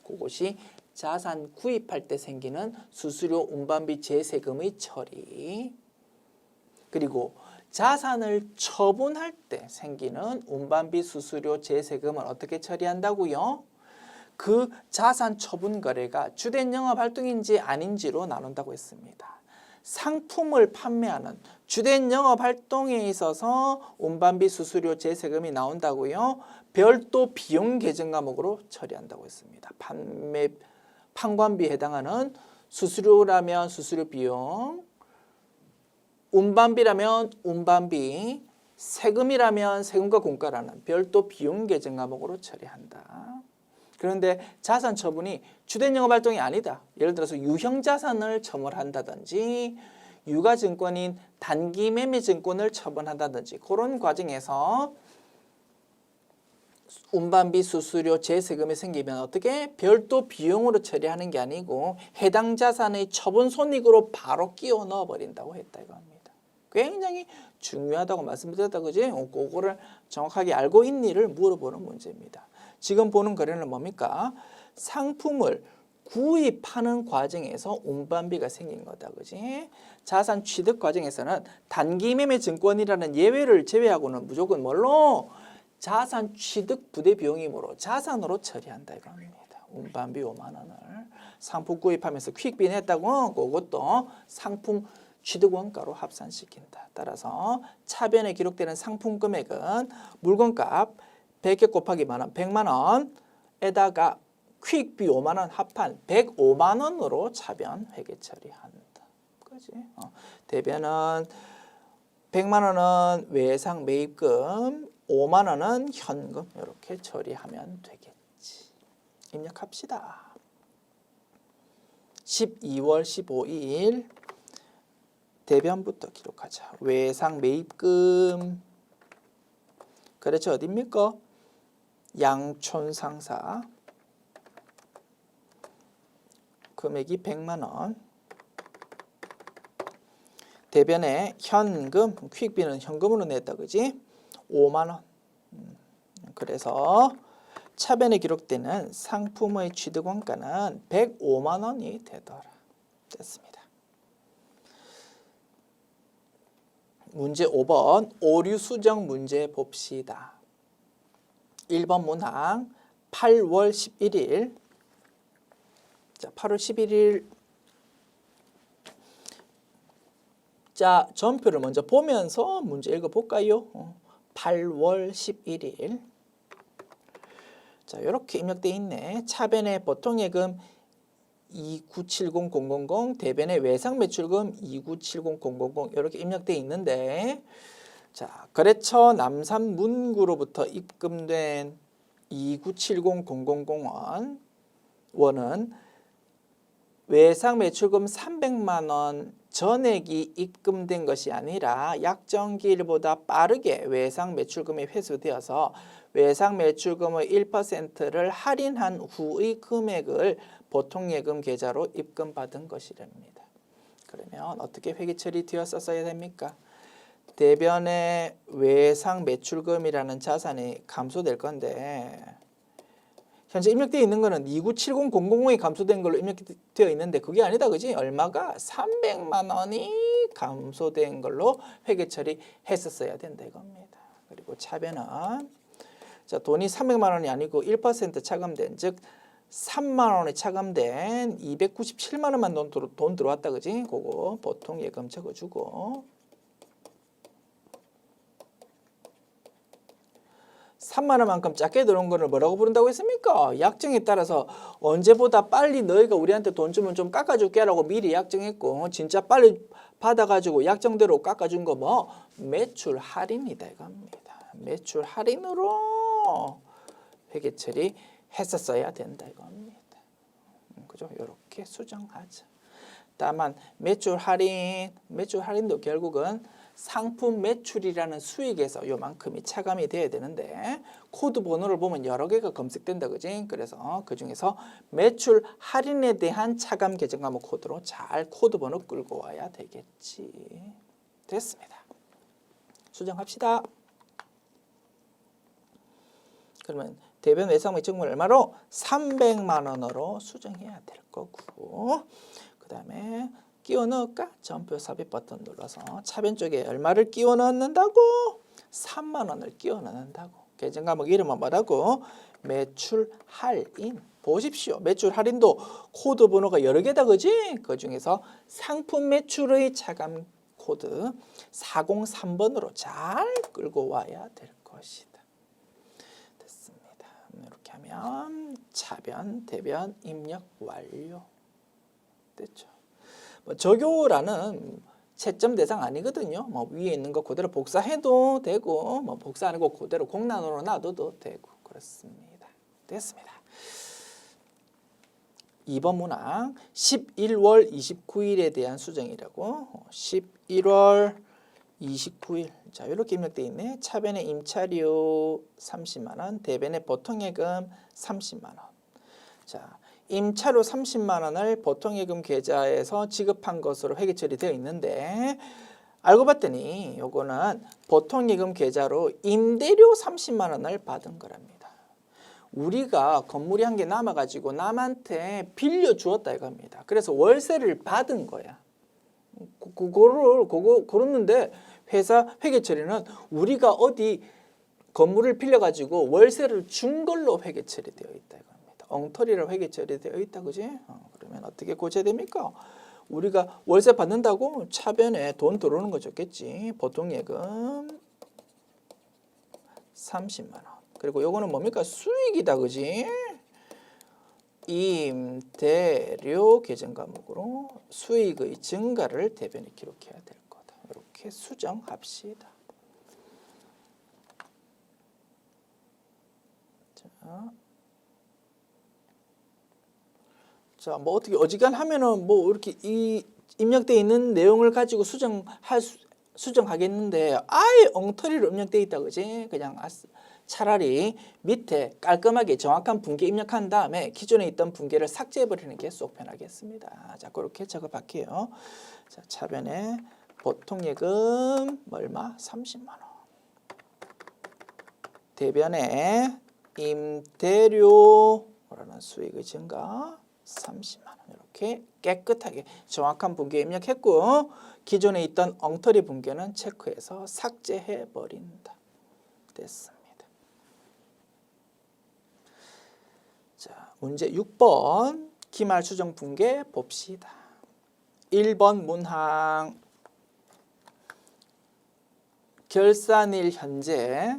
그것이 자산 구입할 때 생기는 수수료, 운반비, 재세금의 처리. 그리고 자산을 처분할 때 생기는 운반비, 수수료, 재세금을 어떻게 처리한다고요? 그 자산 처분 거래가 주된 영업 활동인지 아닌지로 나눈다고 했습니다. 상품을 판매하는 주된 영업 활동에 있어서 운반비, 수수료, 재세금이 나온다고요? 별도 비용 계정 과목으로 처리한다고 했습니다. 판관비에 해당하는 수수료라면 수수료 비용, 운반비라면 운반비, 세금이라면 세금과 공과라는 별도 비용 계정 과목으로 처리한다. 그런데 자산 처분이 주된 영업 활동이 아니다. 예를 들어서 유형 자산을 처분한다든지 유가증권인 단기 매매 증권을 처분한다든지 그런 과정에서 운반비, 수수료, 재세금이 생기면 어떻게? 별도 비용으로 처리하는 게 아니고 해당 자산의 처분 손익으로 바로 끼워 넣어버린다고 했다 이겁니다. 굉장히 중요하다고 말씀드렸다 그지? 그거를 정확하게 알고 있니를 물어보는 문제입니다. 지금 보는 거래는 뭡니까? 상품을 구입하는 과정에서 운반비가 생긴 거다 그지? 자산 취득 과정에서는 단기 매매 증권이라는 예외를 제외하고는 무조건 뭘로? 자산 취득 부대 비용이므로 자산으로 처리한다 이겁니다. 운반비 5만 원을 상품 구입하면서 퀵비 냈다고 그것도 상품 취득 원가로 합산시킨다. 따라서 차변에 기록되는 상품 금액은 물건값 100개 곱하기 만원 100만 원에다가 퀵비 5만 원 합한 105만 원으로 차변 회계 처리한다. 그지? 대변은 100만 원은 외상 매입금, 5만 원은 현금 이렇게 처리하면 되겠지. 입력합시다. 12월 15일 대변부터 기록하자. 외상 매입금 거래처 어디입니까? 양촌 상사 금액이 100만 원. 대변에 현금 퀵비는 현금으로 냈다 그지? 5만 원. 그래서 차변에 기록되는 상품의 취득 원가는 105만 원이 되더라. 됐습니다. 문제 5번 오류 수정 문제 봅시다. 1번 문항 8월 11일 자 8월 11일 자 전표를 먼저 보면서 문제 읽어볼까요? 8월 11일 자 이렇게 입력되어 있네. 차변에 보통예금 2970000 대변에 외상 매출금 2970000 이렇게 입력되어 있는데 자 거래처 남산문구로부터 입금된 2970000 원은 외상 매출금 300만 원 전액이 입금된 것이 아니라 약정기일보다 빠르게 외상 매출금이 회수되어서 외상 매출금의 1%를 할인한 후의 금액을 보통예금 계좌로 입금받은 것이랍니다. 그러면 어떻게 회계 처리되었어야 됩니까? 대변의 외상 매출금이라는 자산이 감소될 건데 현재 입력되어 있는 거는 2970000이 감소된 걸로 입력되어 있는데 그게 아니다. 그지? 얼마가? 300만 원이 감소된 걸로 회계 처리했었어야 된다 이겁니다. 그리고 차변은 자, 돈이 300만 원이 아니고 1% 차감된 즉 3만 원에 차감된 297만 원만 돈 들어왔다. 그지? 그거 보통 예금 적어주고 3만 원만큼 작게 들어온 거를 뭐라고 부른다고 했습니까? 약정에 따라서 언제보다 빨리 너희가 우리한테 돈 주면 좀 깎아줄게 라고 미리 약정했고 진짜 빨리 받아가지고 약정대로 깎아준 거 뭐? 매출 할인이다 이겁니다. 매출 할인으로 회계 처리했었어야 된다 이겁니다. 그죠? 이렇게 수정하자. 다만 매출 할인도 결국은 상품 매출이라는 수익에서 요만큼이 차감이 돼야 되는데 코드 번호를 보면 여러 개가 검색된다. 그지? 그래서 그중에서 매출 할인에 대한 차감 계정 과목 코드로 잘 코드 번호 끌고 와야 되겠지. 됐습니다. 수정합시다. 그러면 대변 외상 매출금을 얼마로? 300만 원으로 수정해야 될 거고 그 다음에 끼워 넣을까? 점표 삽입 버튼 눌러서 차변 쪽에 얼마를 끼워 넣는다고? 3만 원을 끼워 넣는다고. 계정 과목 이름은 뭐라고? 매출 할인. 보십시오. 매출 할인도 코드 번호가 여러 개다. 그지? 그 중에서 상품 매출의 차감 코드 403번으로 잘 끌고 와야 될 것이다. 됐습니다. 이렇게 하면 차변, 대변 입력 완료. 됐죠? 적요라는 채점 대상 아니거든요. 위에 있는 거 그대로 복사해도 되고 복사 안 하고 그대로 공란으로 놔둬도 되고 그렇습니다. 됐습니다. 2번 문항 11월 29일에 대한 수정이라고 11월 29일 자 이렇게 입력되어 있네. 차변의 임차료 30만 원, 대변의 보통예금 30만 원. 자 임차료 30만 원을 보통예금 계좌에서 지급한 것으로 회계 처리되어 있는데 알고 봤더니 요거는 보통예금 계좌로 임대료 30만 원을 받은 거랍니다. 우리가 건물이 한 개 남아가지고 남한테 빌려주었다 이겁니다. 그래서 월세를 받은 거야. 그거 그랬는데 회사 회계 처리는 우리가 어디 건물을 빌려가지고 월세를 준 걸로 회계 처리되어 있다 이겁니다. 엉터리로 회계 처리되어 있다. 그지? 그러면 어떻게 고쳐야 됩니까? 우리가 월세 받는다고 차변에 돈 들어오는 거 적겠지. 보통예금 30만 원. 그리고 요거는 뭡니까? 수익이다. 그지? 임대료 계정 과목으로 수익의 증가를 대변에 기록해야 될 거다. 이렇게 수정합시다. 자, 뭐 어떻게 어지간하면은 뭐 이렇게 이 입력되어 있는 내용을 가지고 수정하겠는데 아예 엉터리로 입력되어 있다. 그지? 그냥 차라리 밑에 깔끔하게 정확한 분계 입력한 다음에 기존에 있던 분계를 삭제해버리는 게 쏙 편하겠습니다. 자, 그렇게 작업할게요. 자, 차변에 보통예금 얼마? 30만 원. 대변에 임대료라는 수익의 증가 30만 원. 이렇게 깨끗하게 정확한 분계 입력했고 기존에 있던 엉터리 분계는 체크해서 삭제해 버린다. 됐습니다. 자, 문제 6번 기말 수정 분계 봅시다. 1번 문항 결산일 현재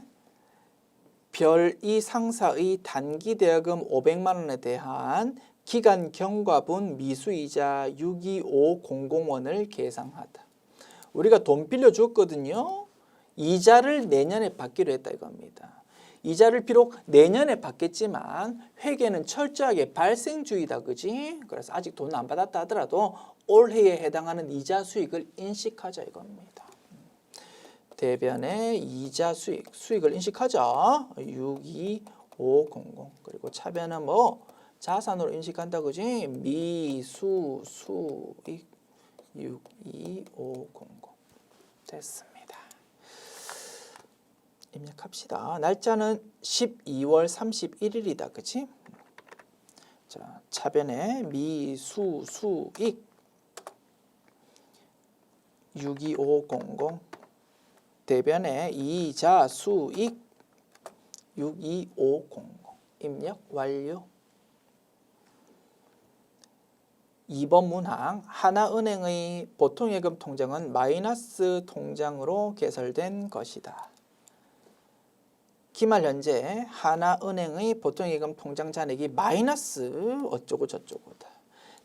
별2 상사의 단기 대여금 500만 원에 대한 기간 경과분 미수이자 625001을 계상하다. 우리가 돈 빌려줬거든요. 이자를 내년에 받기로 했다 이겁니다. 이자를 비록 내년에 받겠지만 회계는 철저하게 발생주의다. 그지? 그래서 아직 돈 안 받았다 하더라도 올해에 해당하는 이자 수익을 인식하자 이겁니다. 대변의 이자 수익을 인식하자. 62500. 그리고 차변은 뭐 자산으로 인식한다 그지? 미수 수익 62500. 됐습니다. 입력합시다. 날짜는 12월 31일이다. 그치? 자, 차변에 미수 수익 62500. 대변에 이자 수익 62500. 입력 완료. 2번 문항 하나은행의 보통예금 통장은 마이너스 통장으로 개설된 것이다. 기말 현재 하나은행의 보통예금 통장 잔액이 마이너스 어쩌고 저쩌고다.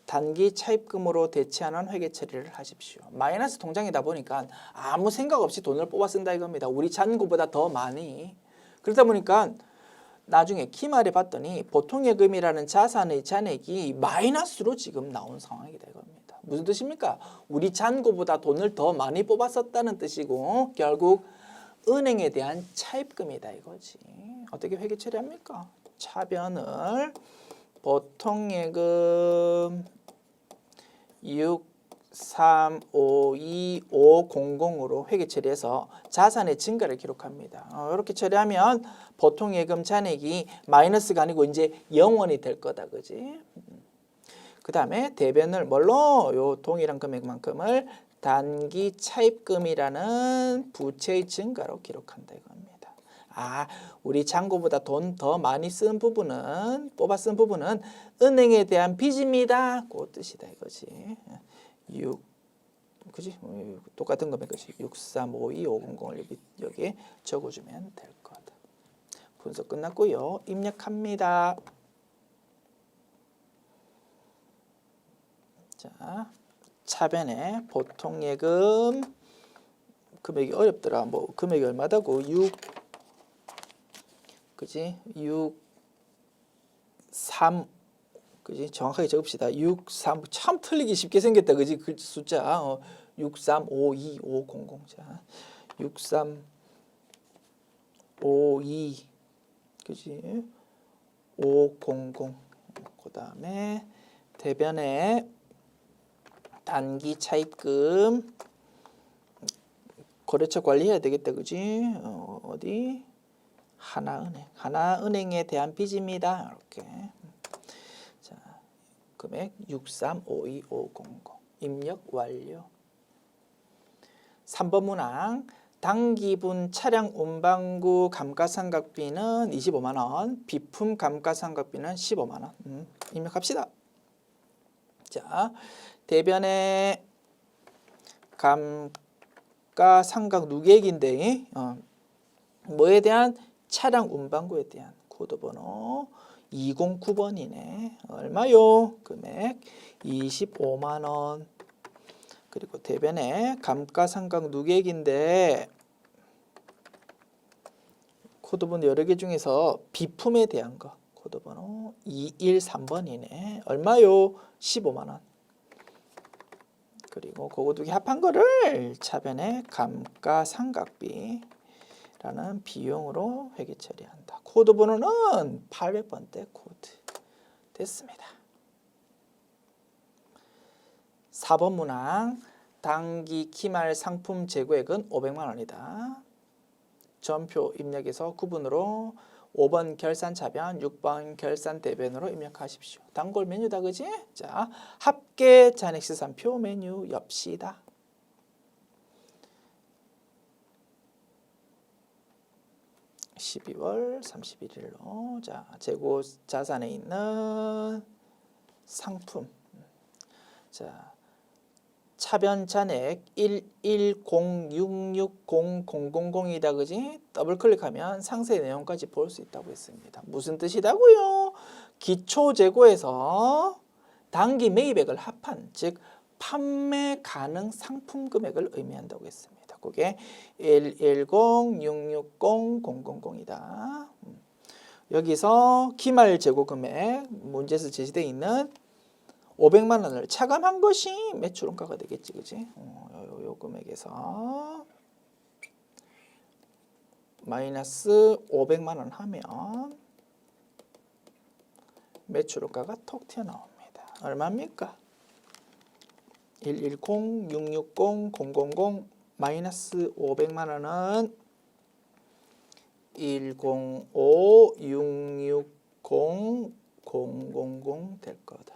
단기 차입금으로 대체하는 회계 처리를 하십시오. 마이너스 통장이다 보니까 아무 생각 없이 돈을 뽑아 쓴다 이겁니다. 우리 잔고보다 더 많이. 그러다 보니까 나중에 기말에 봤더니 보통예금이라는 자산의 잔액이 마이너스로 지금 나온 상황이다 이겁니다. 무슨 뜻입니까? 우리 잔고보다 돈을 더 많이 뽑아 썼다는 뜻이고 결국 은행에 대한 차입금이다 이거지. 어떻게 회계 처리합니까? 차변을 보통예금 6352500으로 회계 처리해서 자산의 증가를 기록합니다. 이렇게 처리하면 보통예금 잔액이 마이너스가 아니고 이제 0원이 될 거다, 그지? 그 다음에 대변을 뭘로? 요 동일한 금액만큼을 단기 차입금이라는 부채의 증가로 기록한다 이겁니다. 우리 잔고보다 돈 더 많이 쓴 부분은 뽑아 쓴 부분은 은행에 대한 빚입니다. 그 뜻이다 이거지. 그지? 똑같은 거면 그지. 6352500을 여기에 적어주면 될 거다. 분석 끝났고요. 입력합니다. 자, 차변에 보통예금 금액이 어렵더라. 뭐 금액이 얼마다고? 그지? 63 그지? 정확하게 적읍시다. 63 참 틀리기 쉽게 생겼다. 그지? 그 숫자 635250. 자, 6352 그지? 500. 그다음에 대변에 단기 차입금 거래처 관리해야 되겠다. 그지? 어디? 하나은행에 대한 빚입니다. 이렇게. 자, 금액 6352500. 입력 완료. 3번 문항 단기분 차량 운반구 감가상각비는 25만 원, 비품 감가상각비는 15만 원. 입력합시다. 자, 대변에 감가상각 누계액인데 뭐에 대한? 차량 운반구에 대한 코드번호 209번이네. 얼마요? 금액 25만 원. 그리고 대변에 감가상각 누계액인데 코드번호 여러 개 중에서 비품에 대한 거 코드번호 213번이네. 얼마요? 15만 원. 그리고 그거 두 개 합한 거를 차변에 감가상각비 라는 비용으로 회계 처리한다. 코드 번호는 800번대 코드. 됐습니다. 4번 문항 단기 기말 상품 재고액은 500만 원이다. 전표 입력에서 구분으로 5번 결산 차변, 6번 결산 대변으로 입력하십시오. 단골 메뉴다 그지? 자, 합계 잔액 시산표 메뉴 엽시다. 12월 31일로 자 재고 자산에 있는 상품 자 차변 잔액 110660000이다 그지? 더블 클릭하면 상세 내용까지 볼 수 있다고 했습니다. 무슨 뜻이다고요? 기초 재고에서 단기 매입액을 합한 즉 판매 가능 상품 금액을 의미한다고 했습니다. 그게 110660000이다. 여기서 기말 재고 금액 문제에서 제시되어 있는 500만 원을 차감한 것이 매출원가가 되겠지, 그지? 요 금액에서 마이너스 500만 원 하면 매출효과가 톡 튀어나옵니다. 얼마입니까? 110, 660, 000 마이너스 500만 원은 105, 660, 000 될 거다.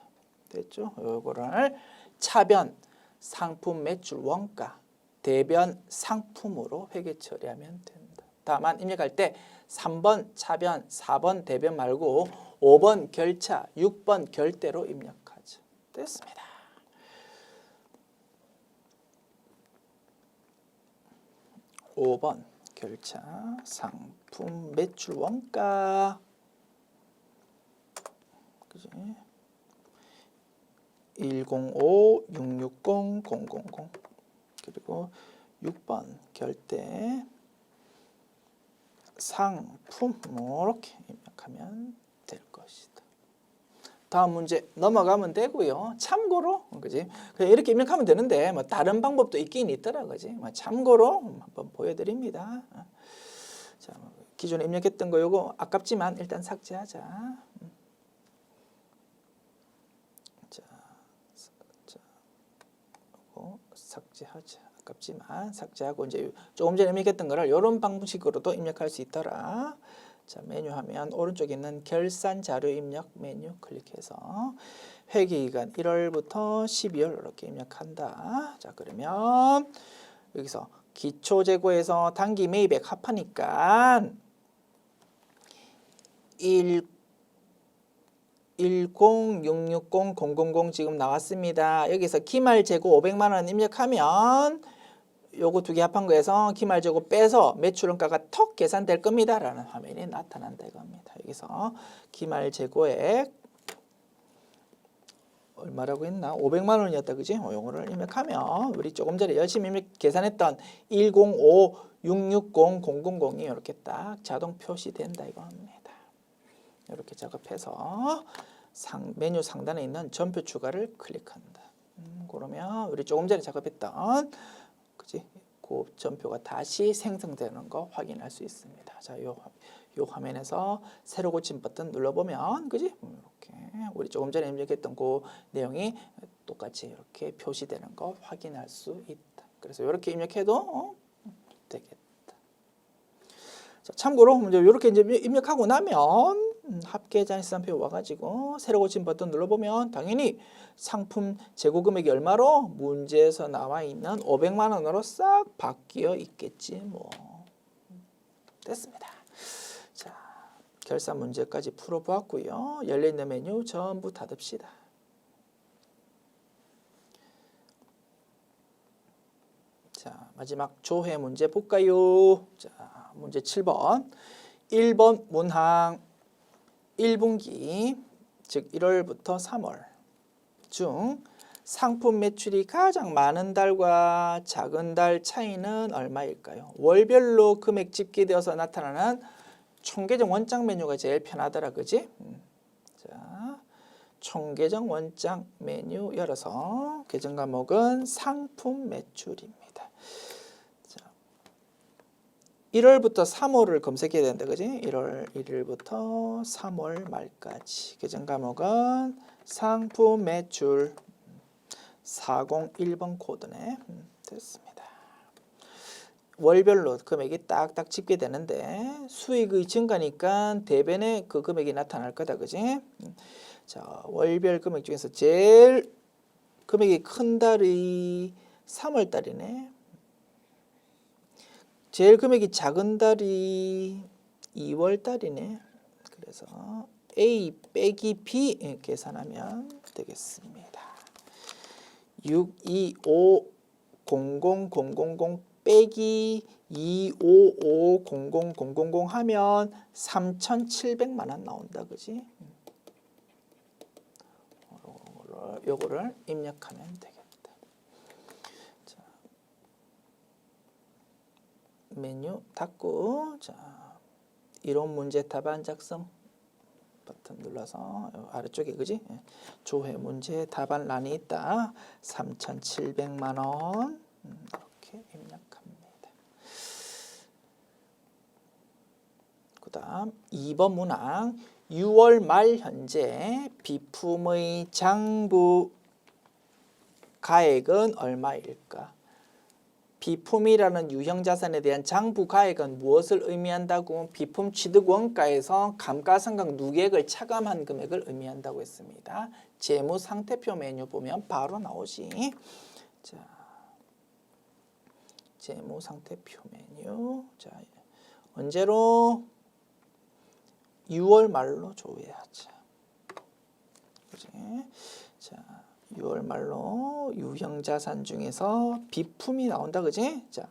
됐죠? 요거를 차변 상품 매출 원가 대변 상품으로 회계 처리하면 된다. 다만 입력할 때 3번 차변, 4번 대변 말고 5번 결차, 6번 결대로 입력하죠. 됐습니다. (5번) 결차 상품 매출 원가 그지? 105, 660, 000 그리고 6번 결대 상품 이렇게 입력하면 될 것이다. 다음 문제 넘어가면 되고요. 참고로 그지? 그냥 이렇게 입력하면 되는데 뭐 다른 방법도 있긴 있더라 그지? 뭐 참고로 한번 보여드립니다. 자, 기존에 입력했던 거 요거 아깝지만 일단 삭제하자. 자, 요거 삭제하자. 아깝지만 삭제하고 이제 조금 전에 입력했던 거를 이런 방식으로도 입력할 수 있더라. 자, 메뉴 하면 오른쪽에 있는 결산 자료 입력 메뉴 클릭해서 회계기간 1월부터 12월 이렇게 입력한다. 자, 그러면 여기서 기초 재고에서 단기 매입액 합하니까 10, 660, 000 지금 나왔습니다. 여기서 기말 재고 500만 원 입력하면 요거 두 개 합한 거에서 기말 재고 빼서 매출원가가 턱 계산될 겁니다 라는 화면이 나타난다 이겁니다. 여기서 기말 재고액 얼마라고 했나? 500만 원이었다 그지? 요거를 입력하면 우리 조금 전에 열심히 계산했던 105, 660, 000이 이렇게 딱 자동 표시된다 이겁니다. 이렇게 작업해서 메뉴 상단에 있는 전표 추가를 클릭한다. 그러면 우리 조금 전에 작업했던 그지? 그 전표가 다시 생성되는 거 확인할 수 있습니다. 자, 요 화면에서 새로 고침 버튼 눌러보면 그지? 이렇게 우리 조금 전에 입력했던 그 내용이 똑같이 이렇게 표시되는 거 확인할 수 있다. 그래서 이렇게 입력해도 되겠다. 자, 참고로 이제 이렇게 이제 입력하고 나면 합계자산표 와가지고 새로 고침 버튼 눌러보면 당연히 상품 재고 금액이 얼마로 문제에서 나와 있는 500만 원으로 싹 바뀌어 있겠지 뭐. 됐습니다. 자, 결산 문제까지 풀어보았고요. 열려있는 메뉴 전부 닫읍시다. 자, 마지막 조회 문제 볼까요? 자, 문제 7번. 1번 문항 1분기 즉 1월부터 3월 중 상품 매출이 가장 많은 달과 작은 달 차이는 얼마일까요? 월별로 금액 집계되어서 나타나는 총계정 원장 메뉴가 제일 편하더라 그지? 자, 총계정 원장 메뉴 열어서 계정 과목은 상품 매출입니다. 1월부터 3월을 검색해야 된다 그지? 1월 1일부터 3월 말까지 계정 과목은 상품 매출 401번 코드네. 됐습니다. 월별로 금액이 딱딱 집계되는데 수익의 증가니까 대변에 그 금액이 나타날 거다 그지? 자, 월별 금액 중에서 제일 금액이 큰 달이 3월 달이네. 제일 금액이 작은 달이 2월 달이네. 그래서 A 빼기 B 계산하면 되겠습니다. 625 00000 빼기 255 00000 하면 3,700만 원 나온다. 그지? 요거를 입력하면 되겠다. 메뉴 닫고 자, 이론 문제 답안 작성 버튼 눌러서 아래쪽에 그지? 조회 문제 답안란이 있다. 3,700만 원 이렇게 입력합니다. 그다음 2번 문항 6월 말 현재 비품의 장부 가액은 얼마일까? 비품이라는 유형자산에 대한 장부 가액은 무엇을 의미한다고? 비품 취득 원가에서 감가상각 누계액을 차감한 금액을 의미한다고 했습니다. 재무 상태표 메뉴 보면 바로 나오지. 자, 재무 상태표 메뉴. 자, 언제로? 6월 말로 조회하자. 그지? 자, 6월 말로 유형자산 중에서 비품이 나온다, 그지? 자,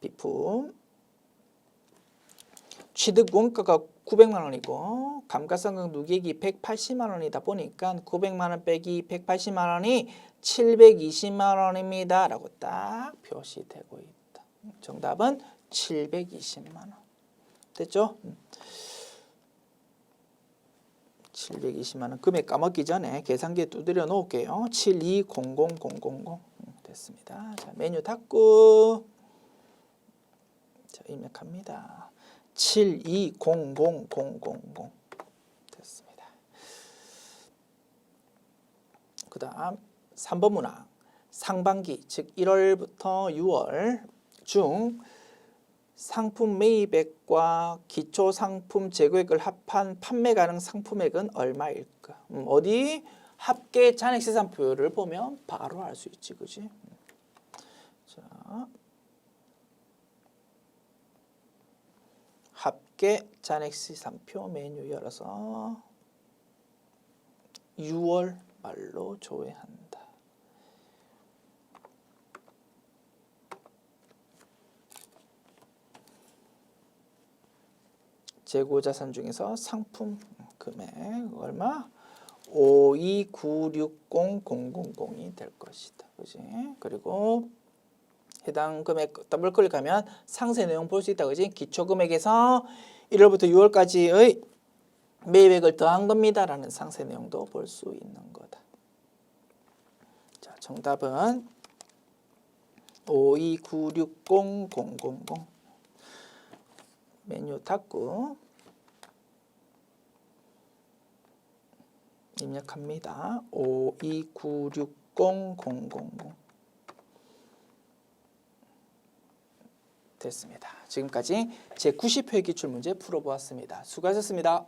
비품 취득 원가가 900만 원이고 감가상각 누계액이 180만 원이다 보니까 900만 원 빼기 180만 원이 720만 원입니다. 라고 딱 표시되고 있다. 정답은 720만 원. 됐죠? 720만 원. 금액 까먹기 전에 계산기에 두드려 놓을게요. 7200000 됐습니다. 자, 메뉴 닫고 자, 입력합니다. 7200000 됐습니다. 그 다음 3번 문항 상반기 즉 1월부터 6월 중 상품 매입액과 기초 상품 재고액을 합한 판매 가능 상품액은 얼마일까? 어디 합계 잔액시산표를 보면 바로 알 수 있지, 그지? 자, 합계 잔액시산표 메뉴 열어서 6월 말로 조회한다. 재고자산 중에서 상품 금액 얼마? 5296000이 될 것이다. 그지? 그리고 해당 금액 더블 클릭하면 상세 내용 볼 수 있다. 그지? 기초 금액에서 1월부터 6월까지의 매입액을 더한 겁니다. 라는 상세 내용도 볼 수 있는 거다. 자, 정답은 5296000. 메뉴 닫고 입력합니다. 5296000 됐습니다. 지금까지 제90회 기출문제 풀어보았습니다. 수고하셨습니다.